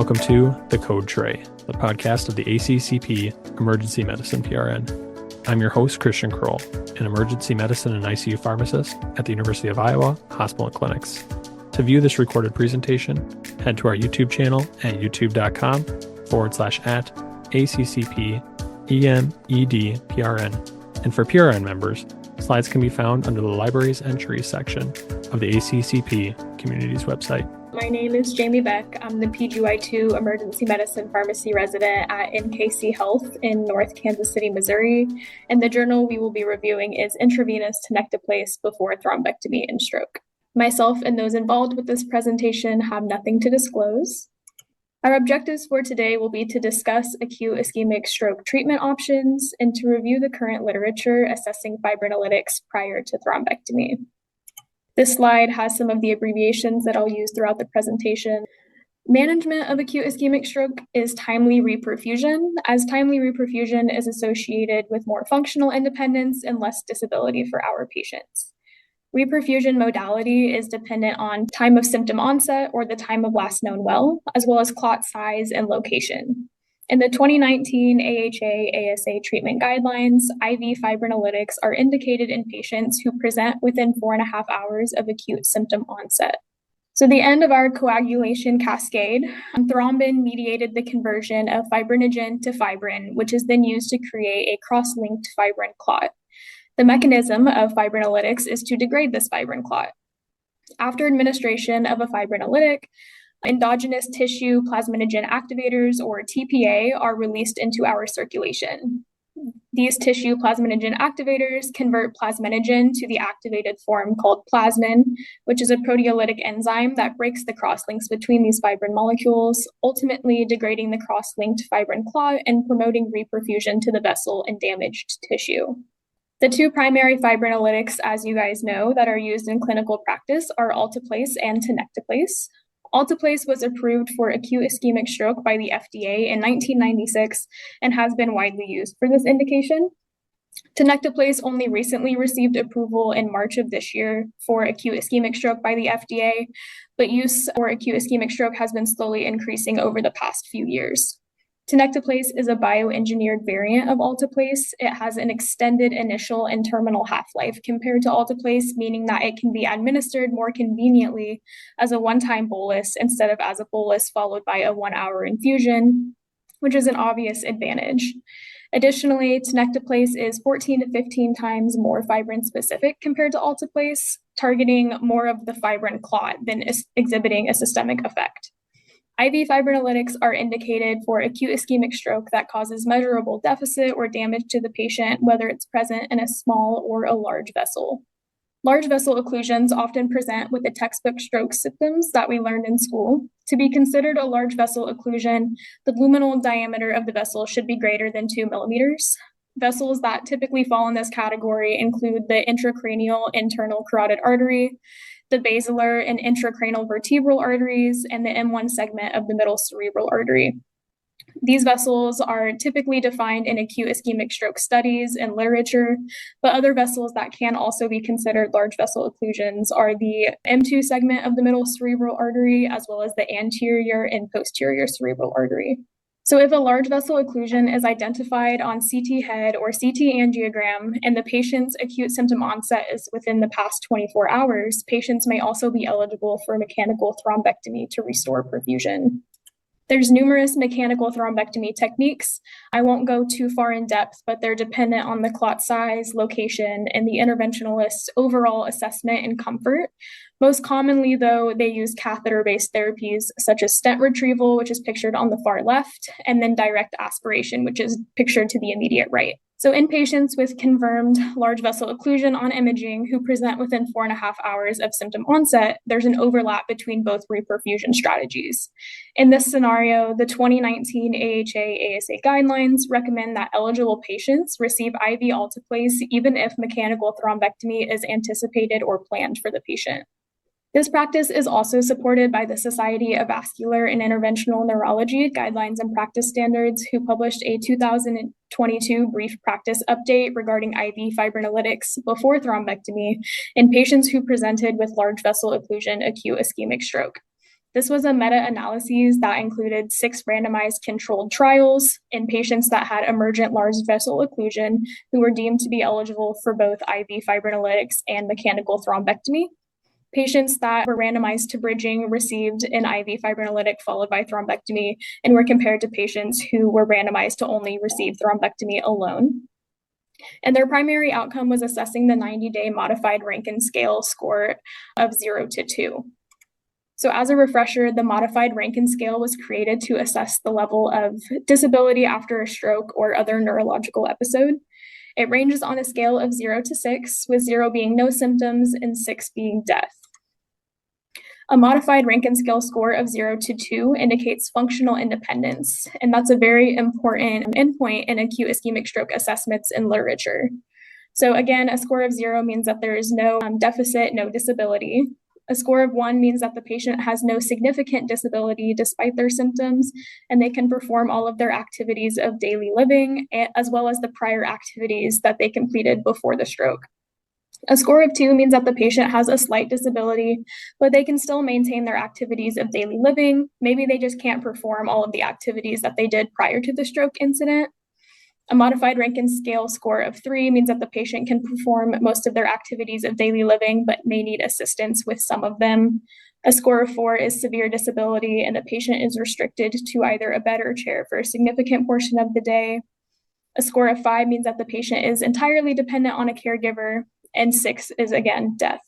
welcome to The Code Tray, the podcast of the ACCP Emergency Medicine PRN. I'm your host, Christian Kroll, an emergency medicine and ICU pharmacist at the University of Iowa Hospital and Clinics. To view this recorded presentation, head to our YouTube channel at youtube.com/@ACCP EM PRN. And for PRN members, slides can be found under the Libraries Entries section of the ACCP Communities website. My name is Jamie Beck. I'm the PGY2 Emergency Medicine Pharmacy resident at NKC Health in North Kansas City, Missouri. And the journal we will be reviewing is Intravenous Tenecteplase before thrombectomy in stroke. Myself and those involved with this presentation have nothing to disclose. Our objectives for today will be to discuss acute ischemic stroke treatment options and to review the current literature assessing fibrinolytics prior to thrombectomy. This slide has some of the abbreviations that I'll use throughout the presentation. Management of acute ischemic stroke is timely reperfusion, as timely reperfusion is associated with more functional independence and less disability for our patients. Reperfusion modality is dependent on time of symptom onset or the time of last known well, as well as clot size and location. In the 2019 AHA-ASA treatment guidelines, IV fibrinolytics are indicated in patients who present within 4.5 hours of acute symptom onset. So the end of our coagulation cascade, thrombin mediated the conversion of fibrinogen to fibrin, which is then used to create a cross-linked fibrin clot. The mechanism of fibrinolytics is to degrade this fibrin clot. After administration of a fibrinolytic, endogenous tissue plasminogen activators, or TPA, are released into our circulation. These tissue plasminogen activators convert plasminogen to the activated form called plasmin, which is a proteolytic enzyme that breaks the cross-links between these fibrin molecules, ultimately degrading the cross-linked fibrin clot and promoting reperfusion to the vessel and damaged tissue. The two primary fibrinolytics, as you guys know, that are used in clinical practice are alteplase and tenecteplase. Alteplase was approved for acute ischemic stroke by the FDA in 1996 and has been widely used for this indication. Tenecteplase only recently received approval in March of this year for acute ischemic stroke by the FDA, but use for acute ischemic stroke has been slowly increasing over the past few years. Tenecteplase is a bioengineered variant of alteplase. It has an extended initial and terminal half-life compared to alteplase, meaning that it can be administered more conveniently as a one-time bolus instead of as a bolus followed by a 1-hour infusion, which is an obvious advantage. Additionally, tenecteplase is 14 to 15 times more fibrin-specific compared to alteplase, targeting more of the fibrin clot than exhibiting a systemic effect. IV fibrinolytics are indicated for acute ischemic stroke that causes measurable deficit or damage to the patient, whether it's present in a small or a large vessel. Large vessel occlusions often present with the textbook stroke symptoms that we learned in school. To be considered a large vessel occlusion, the luminal diameter of the vessel should be greater than 2 millimeters. Vessels that typically fall in this category include the intracranial internal carotid artery, the basilar and intracranial vertebral arteries, and the M1 segment of the middle cerebral artery. These vessels are typically defined in acute ischemic stroke studies and literature, but other vessels that can also be considered large vessel occlusions are the M2 segment of the middle cerebral artery, as well as the anterior and posterior cerebral artery. So if a large vessel occlusion is identified on CT head or CT angiogram and the patient's acute symptom onset is within the past 24 hours, patients may also be eligible for mechanical thrombectomy to restore perfusion. There's numerous mechanical thrombectomy techniques. I won't go too far in depth, but they're dependent on the clot size, location, and the interventionalist's overall assessment and comfort. Most commonly, though, they use catheter-based therapies such as stent retrieval, which is pictured on the far left, and then direct aspiration, which is pictured to the immediate right. So in patients with confirmed large vessel occlusion on imaging who present within 4.5 hours of symptom onset, there's an overlap between both reperfusion strategies. In this scenario, the 2019 AHA-ASA guidelines recommend that eligible patients receive IV alteplase even if mechanical thrombectomy is anticipated or planned for the patient. This practice is also supported by the Society of Vascular and Interventional Neurology Guidelines and Practice Standards, who published a 2022 brief practice update regarding IV fibrinolytics before thrombectomy in patients who presented with large vessel occlusion acute ischemic stroke. This was a meta-analysis that included 6 randomized controlled trials in patients that had emergent large vessel occlusion who were deemed to be eligible for both IV fibrinolytics and mechanical thrombectomy. Patients that were randomized to bridging received an IV fibrinolytic followed by thrombectomy and were compared to patients who were randomized to only receive thrombectomy alone. And their primary outcome was assessing the 90-day modified Rankin scale score of 0 to 2. So as a refresher, the modified Rankin scale was created to assess the level of disability after a stroke or other neurological episode. It ranges on a scale of 0 to 6, with 0 being no symptoms and 6 being death. A modified Rankin scale score of 0 to 2 indicates functional independence, and that's a very important endpoint in acute ischemic stroke assessments in literature. So again, a score of 0 means that there is no deficit, no disability. A score of 1 means that the patient has no significant disability despite their symptoms, and they can perform all of their activities of daily living, as well as the prior activities that they completed before the stroke. A score of 2 means that the patient has a slight disability, but they can still maintain their activities of daily living. Maybe they just can't perform all of the activities that they did prior to the stroke incident. A modified Rankin scale score of 3 means that the patient can perform most of their activities of daily living, but may need assistance with some of them. A score of 4 is severe disability, and the patient is restricted to either a bed or chair for a significant portion of the day. A score of 5 means that the patient is entirely dependent on a caregiver, and 6 is, again, death.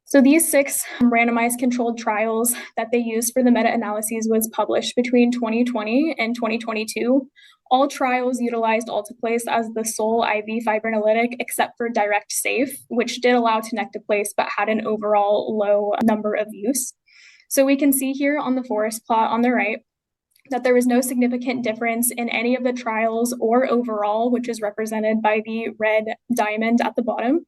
So these 6 randomized controlled trials that they used for the meta-analyses was published between 2020 and 2022. All trials utilized Alteplase as the sole IV fibrinolytic except for Direct Safe, which did allow Tenecteplase but had an overall low number of use. So we can see here on the forest plot on the right that there was no significant difference in any of the trials or overall, which is represented by the red diamond at the bottom,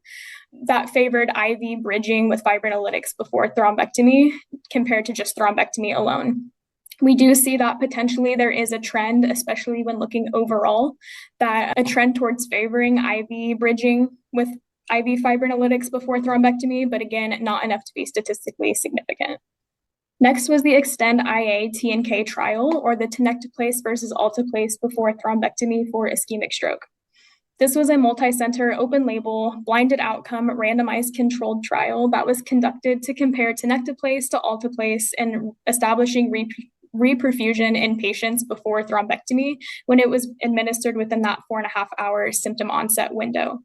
that favored IV bridging with fibrinolytics before thrombectomy compared to just thrombectomy alone. We do see that potentially there is a trend, especially when looking overall, that a trend towards favoring IV bridging with IV fibrinolytics before thrombectomy, but again, not enough to be statistically significant. Next was the Extend-IA T&K trial, or the Tenecteplase versus Alteplase before thrombectomy for ischemic stroke. This was a multi-center, open-label, blinded outcome, randomized controlled trial that was conducted to compare Tenecteplase to Alteplase and establishing reperfusion in patients before thrombectomy when it was administered within that 4.5-hour symptom onset window.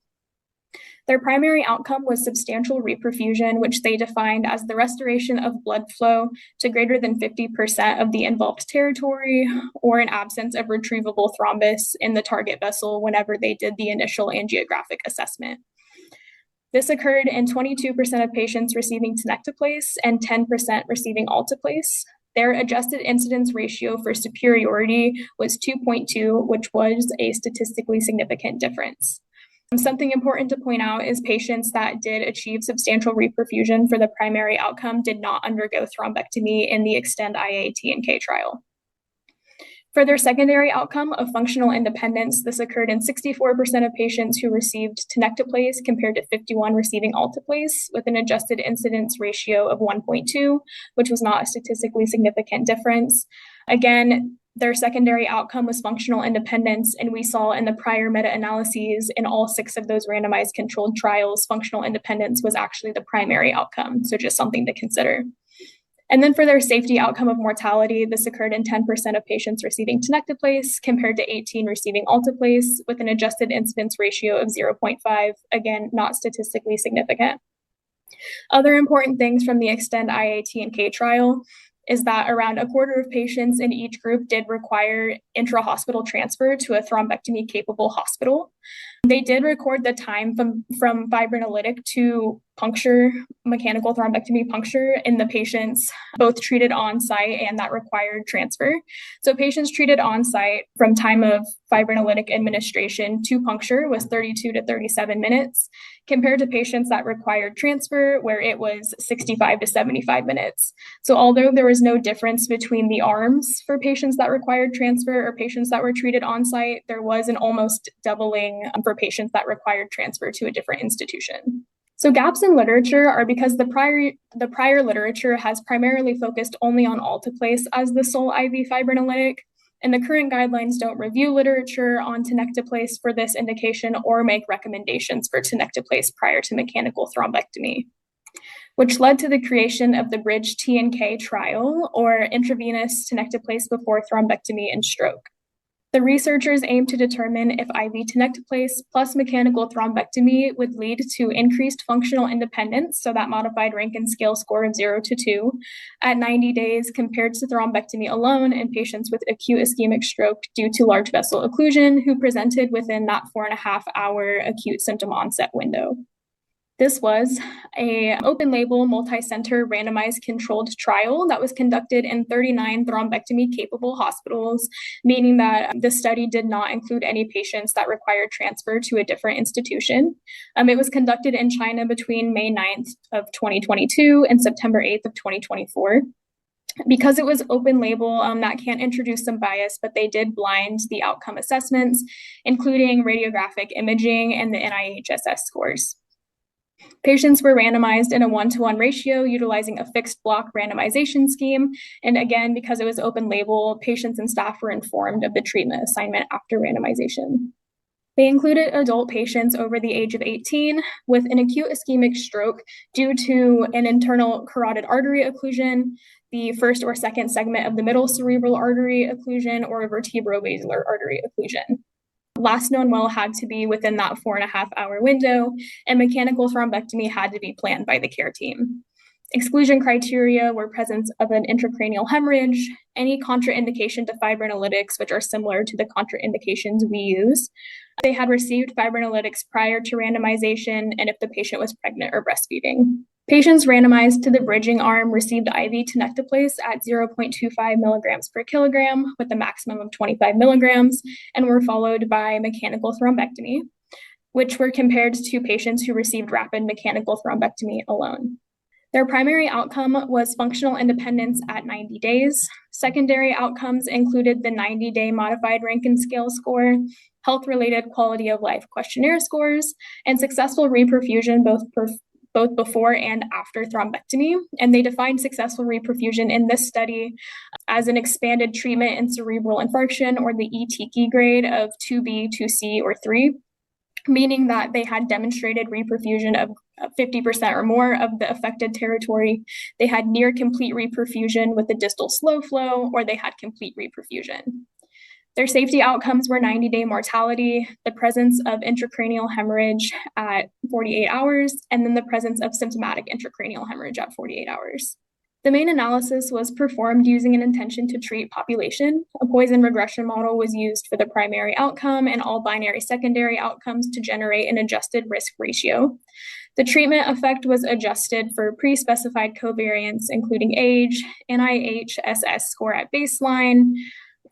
Their primary outcome was substantial reperfusion, which they defined as the restoration of blood flow to greater than 50% of the involved territory or an absence of retrievable thrombus in the target vessel whenever they did the initial angiographic assessment. This occurred in 22% of patients receiving Tenecteplase and 10% receiving Alteplase. Their adjusted incidence ratio for superiority was 2.2, which was a statistically significant difference. Something important to point out is patients that did achieve substantial reperfusion for the primary outcome did not undergo thrombectomy in the Extend-IA T&K trial. For their secondary outcome of functional independence, this occurred in 64% of patients who received Tenecteplase compared to 51 receiving Alteplase, with an adjusted incidence ratio of 1.2, which was not a statistically significant difference. Again, their secondary outcome was functional independence, and we saw in the prior meta-analyses in all 6 of those randomized controlled trials, functional independence was actually the primary outcome, so just something to consider. And then for their safety outcome of mortality, this occurred in 10% of patients receiving Tenecteplase compared to 18 receiving Alteplase, with an adjusted incidence ratio of 0.5, again, not statistically significant. Other important things from the Extend-IA T&K trial is that around a quarter of patients in each group did require intra-hospital transfer to a thrombectomy-capable hospital. They did record the time from fibrinolytic to puncture, mechanical thrombectomy puncture in the patients both treated on-site and that required transfer. So patients treated on-site from time of fibrinolytic administration to puncture was 32 to 37 minutes, compared to patients that required transfer where it was 65 to 75 minutes. So although there was no difference between the arms for patients that required transfer or patients that were treated on-site, there was an almost doubling for patients that required transfer to a different institution. So gaps in literature are because the prior literature has primarily focused only on alteplase as the sole IV fibrinolytic, and the current guidelines don't review literature on tenecteplase for this indication or make recommendations for tenecteplase prior to mechanical thrombectomy, which led to the creation of the Bridge TNK trial, or intravenous tenecteplase before thrombectomy in stroke. The researchers aim to determine if IV tenecteplase plus mechanical thrombectomy would lead to increased functional independence, so that modified Rankin scale score of 0 to 2, at 90 days compared to thrombectomy alone in patients with acute ischemic stroke due to large vessel occlusion who presented within that 4.5-hour acute symptom onset window. This was an open-label, multi-center, randomized controlled trial that was conducted in 39 thrombectomy-capable hospitals, meaning that the study did not include any patients that required transfer to a different institution. It was conducted in China between May 9th of 2022 and September 8th of 2024. Because it was open label, that can introduce some bias, but they did blind the outcome assessments, including radiographic imaging and the NIHSS scores. Patients were randomized in a 1-to-1 ratio utilizing a fixed block randomization scheme. And again, because it was open label, patients and staff were informed of the treatment assignment after randomization. They included adult patients over the age of 18 with an acute ischemic stroke due to an internal carotid artery occlusion, the first or second segment of the middle cerebral artery occlusion, or a vertebrobasilar artery occlusion. Last known well had to be within that 4.5-hour window, and mechanical thrombectomy had to be planned by the care team. Exclusion criteria were presence of an intracranial hemorrhage, any contraindication to fibrinolytics, which are similar to the contraindications we use. They had received fibrinolytics prior to randomization, and if the patient was pregnant or breastfeeding. Patients randomized to the bridging arm received IV tenecteplase at 0.25 milligrams per kilogram with a maximum of 25 milligrams and were followed by mechanical thrombectomy, which were compared to patients who received rapid mechanical thrombectomy alone. Their primary outcome was functional independence at 90 days. Secondary outcomes included the 90-day modified Rankin scale score, health-related quality of life questionnaire scores, and successful reperfusion both before and after thrombectomy. And they defined successful reperfusion in this study as an expanded treatment in cerebral infarction, or the ETK grade of 2B, 2C, or 3, meaning that they had demonstrated reperfusion of 50% or more of the affected territory. They had near complete reperfusion with a distal slow flow, or they had complete reperfusion. Their safety outcomes were 90-day mortality, the presence of intracranial hemorrhage at 48 hours, and then the presence of symptomatic intracranial hemorrhage at 48 hours. The main analysis was performed using an intention to treat population. A Poisson regression model was used for the primary outcome and all binary secondary outcomes to generate an adjusted risk ratio. The treatment effect was adjusted for pre-specified covariants, including age, NIHSS score at baseline,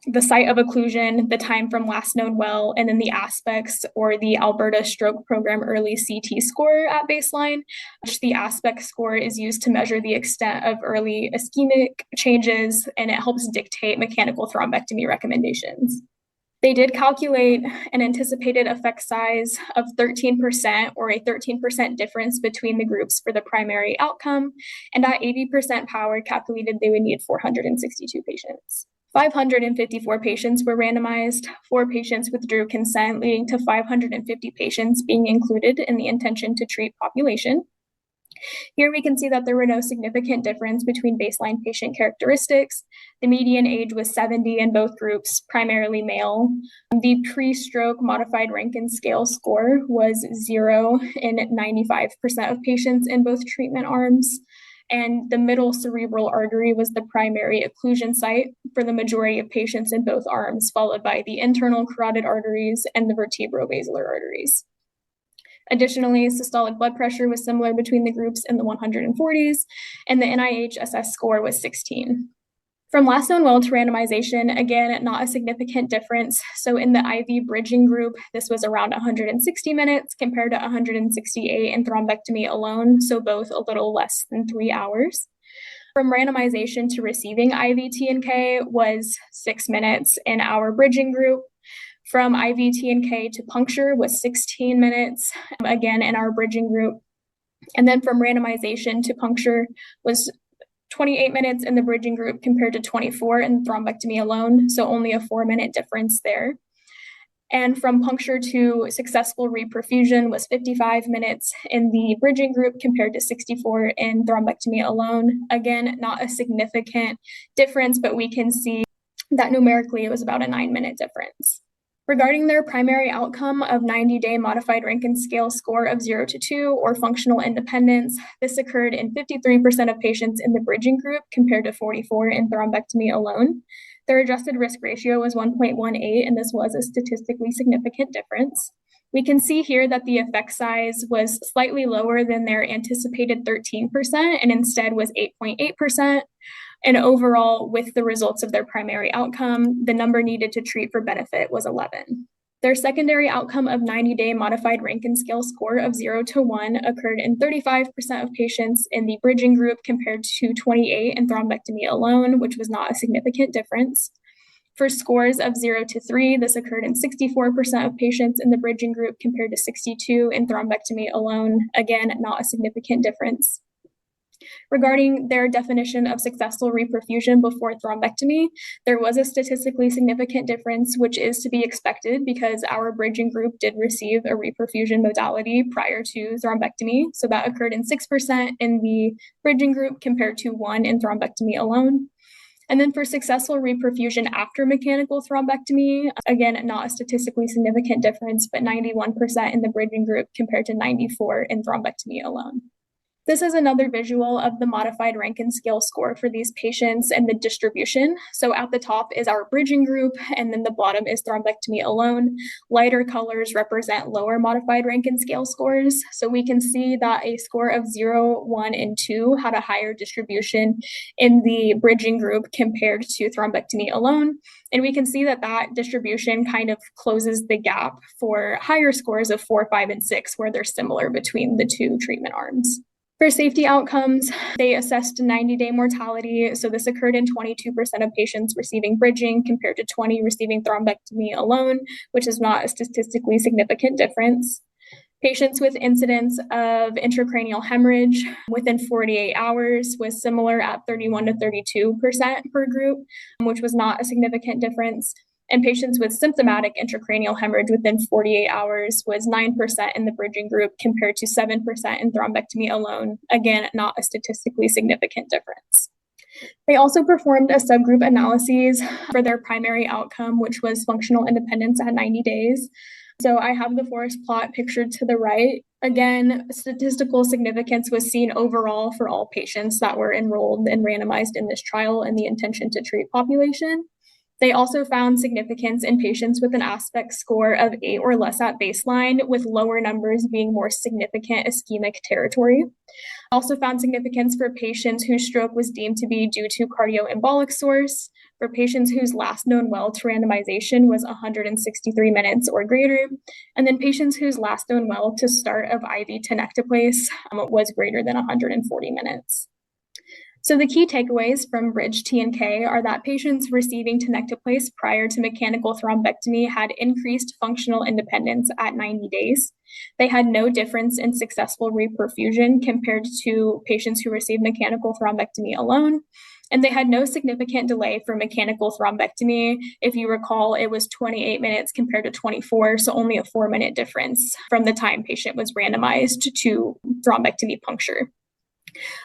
the site of occlusion, the time from last known well, and then the aspects, or the Alberta Stroke Program early CT score at baseline, which the aspect score is used to measure the extent of early ischemic changes, and it helps dictate mechanical thrombectomy recommendations. They did calculate an anticipated effect size of 13%, or a 13% difference between the groups for the primary outcome, and at 80% power calculated they would need 462 patients. 554 patients were randomized, 4 patients withdrew consent, leading to 550 patients being included in the intention to treat population. Here we can see that there were no significant difference between baseline patient characteristics. The median age was 70 in both groups, primarily male. The pre-stroke modified Rankin scale score was 0 in 95% of patients in both treatment arms. And the middle cerebral artery was the primary occlusion site for the majority of patients in both arms, followed by the internal carotid arteries and the vertebrobasilar arteries. Additionally, systolic blood pressure was similar between the groups in the 140s, and the NIHSS score was 16. From last known well to randomization, again, not a significant difference. So in the IV bridging group, this was around 160 minutes compared to 168 in thrombectomy alone, so both a little less than 3 hours. From randomization to receiving IV TNK was 6 minutes in our bridging group. From IV TNK to puncture was 16 minutes, again, in our bridging group. And then from randomization to puncture was 28 minutes in the bridging group compared to 24 in thrombectomy alone, so only a 4-minute difference there. And from puncture to successful reperfusion was 55 minutes in the bridging group compared to 64 in thrombectomy alone. Again, not a significant difference, but we can see that numerically it was about a 9-minute difference. Regarding their primary outcome of 90-day modified Rankin scale score of 0 to 2 or functional independence, this occurred in 53% of patients in the bridging group compared to 44 in thrombectomy alone. Their adjusted risk ratio was 1.18, and this was a statistically significant difference. We can see here that the effect size was slightly lower than their anticipated 13% and instead was 8.8%. And overall, with the results of their primary outcome, the number needed to treat for benefit was 11. Their secondary outcome of 90-day modified Rankin scale score of 0 to 1 occurred in 35% of patients in the bridging group compared to 28 in thrombectomy alone, which was not a significant difference. For scores of 0 to 3, this occurred in 64% of patients in the bridging group compared to 62 in thrombectomy alone. Again, not a significant difference. Regarding their definition of successful reperfusion before thrombectomy, there was a statistically significant difference, which is to be expected because our bridging group did receive a reperfusion modality prior to thrombectomy. So that occurred in 6% in the bridging group compared to 1 in thrombectomy alone. And then for successful reperfusion after mechanical thrombectomy, again, not a statistically significant difference, but 91% in the bridging group compared to 94 in thrombectomy alone. This is another visual of the modified Rankin scale score for these patients and the distribution. So at the top is our bridging group, and then the bottom is thrombectomy alone. Lighter colors represent lower modified Rankin scale scores. So we can see that a score of 0, 1, and 2 had a higher distribution in the bridging group compared to thrombectomy alone. And we can see that that distribution kind of closes the gap for higher scores of 4, 5, and 6, where they're similar between the two treatment arms. For safety outcomes, they assessed 90-day mortality. So this occurred in 22% of patients receiving bridging compared to 20 receiving thrombectomy alone, which is not a statistically significant difference. Patients with incidence of intracranial hemorrhage within 48 hours was similar at 31 to 32% per group, which was not a significant difference. And patients with symptomatic intracranial hemorrhage within 48 hours was 9% in the bridging group compared to 7% in thrombectomy alone. Again, not a statistically significant difference. They also performed a subgroup analysis for their primary outcome, which was functional independence at 90 days. So I have the forest plot pictured to the right. Again, statistical significance was seen overall for all patients that were enrolled and randomized in this trial in the intention to treat population. They also found significance in patients with an aspect score of 8 or less at baseline, with lower numbers being more significant ischemic territory. Also found significance for patients whose stroke was deemed to be due to cardioembolic source, for patients whose last known well to randomization was 163 minutes or greater, and then patients whose last known well to start of IV Tenecteplase was greater than 140 minutes. So the key takeaways from Bridge T&K are that patients receiving Tenecteplase prior to mechanical thrombectomy had increased functional independence at 90 days. They had no difference in successful reperfusion compared to patients who received mechanical thrombectomy alone. And they had no significant delay for mechanical thrombectomy. If you recall, it was 28 minutes compared to 24, so only a 4-minute difference from the time patient was randomized to thrombectomy puncture.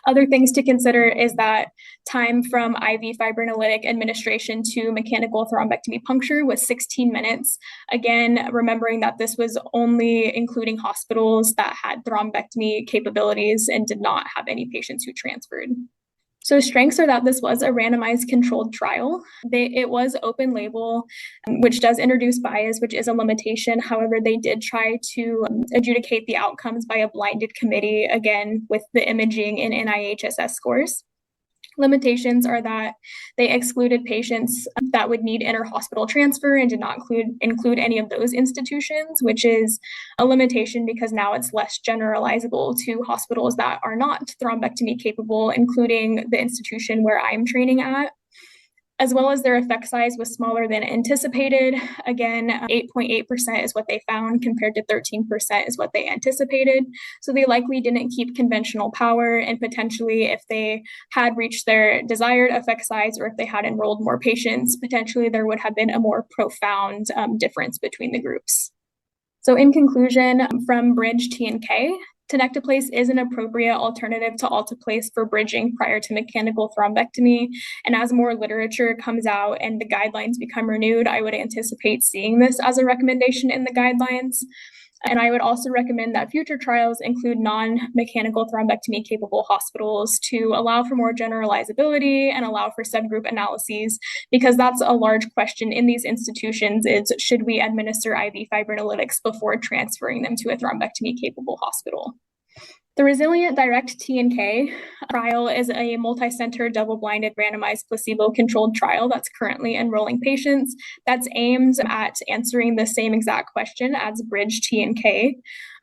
Other things to consider is that time from IV fibrinolytic administration to mechanical thrombectomy puncture was 16 minutes. Again, remembering that this was only including hospitals that had thrombectomy capabilities and did not have any patients who transferred. So strengths are that this was a randomized controlled trial. It was open label, which does introduce bias, which is a limitation. However, they did try to adjudicate the outcomes by a blinded committee, again, with the imaging and NIHSS scores. Limitations are that they excluded patients that would need inter-hospital transfer and did not include any of those institutions, which is a limitation because now it's less generalizable to hospitals that are not thrombectomy capable, including the institution where I'm training at. as well as their effect size was smaller than anticipated. Again, 8.8% is what they found compared to 13% is what they anticipated. So they likely didn't keep conventional power, and potentially if they had reached their desired effect size or if they had enrolled more patients, potentially there would have been a more profound difference between the groups. So in conclusion, from Bridge T and K, Tenecteplase is an appropriate alternative to alteplase for bridging prior to mechanical thrombectomy. And as more literature comes out and the guidelines become renewed, I would anticipate seeing this as a recommendation in the guidelines. And I would also recommend that future trials include non-mechanical thrombectomy capable hospitals to allow for more generalizability and allow for subgroup analyses, because that's a large question in these institutions is, should we administer IV fibrinolytics before transferring them to a thrombectomy capable hospital? The RELIANCE Direct T and K trial is a multi-center, double-blinded, randomized, placebo-controlled trial that's currently enrolling patients that's aimed at answering the same exact question as Bridge T and K.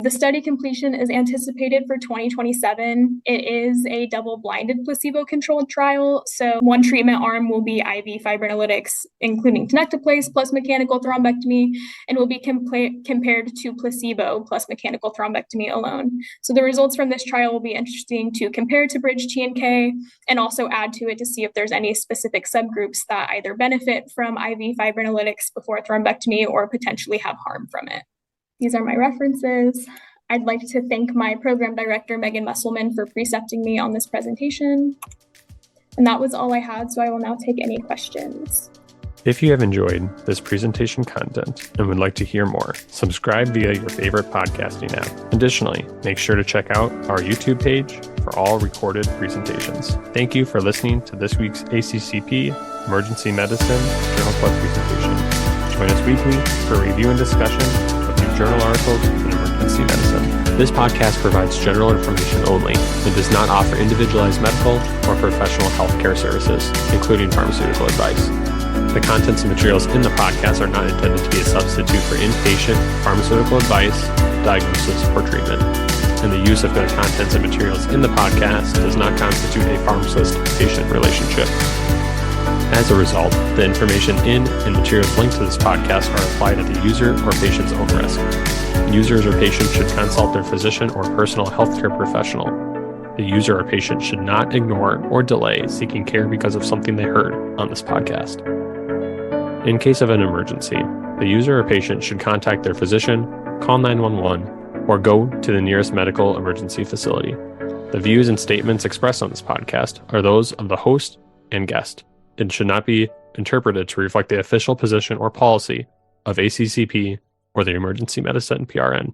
The study completion is anticipated for 2027. It is a double-blinded, placebo-controlled trial, so one treatment arm will be IV fibrinolytics, including Tenecteplase plus mechanical thrombectomy, and will be compared to placebo plus mechanical thrombectomy alone. So the results from this trial will be interesting to compare to Bridge T and K, and also add to it to see if there's any specific subgroups that either benefit from IV fibrinolytics before thrombectomy or potentially have harm from it. These are my references. I'd like to thank my program director, Megan Musselman, for precepting me on this presentation. And that was all I had, so I will now take any questions. If you have enjoyed this presentation content and would like to hear more, subscribe via your favorite podcasting app. Additionally, make sure to check out our YouTube page for all recorded presentations. Thank you for listening to this week's ACCP Emergency Medicine Journal Club presentation. Join us weekly for review and discussion of new journal articles in emergency medicine. This podcast provides general information only and does not offer individualized medical or professional healthcare services, including pharmaceutical advice. The contents and materials in the podcast are not intended to be a substitute for inpatient pharmaceutical advice, diagnosis, or treatment. And the use of the contents and materials in the podcast does not constitute a pharmacist-patient relationship. As a result, the information in and materials linked to this podcast are applied at the user or patient's own risk. Users or patients should consult their physician or personal healthcare professional. The user or patient should not ignore or delay seeking care because of something they heard on this podcast. In case of an emergency, the user or patient should contact their physician, call 911, or go to the nearest medical emergency facility. The views and statements expressed on this podcast are those of the host and guest and should not be interpreted to reflect the official position or policy of ACCP or the Emergency Medicine PRN.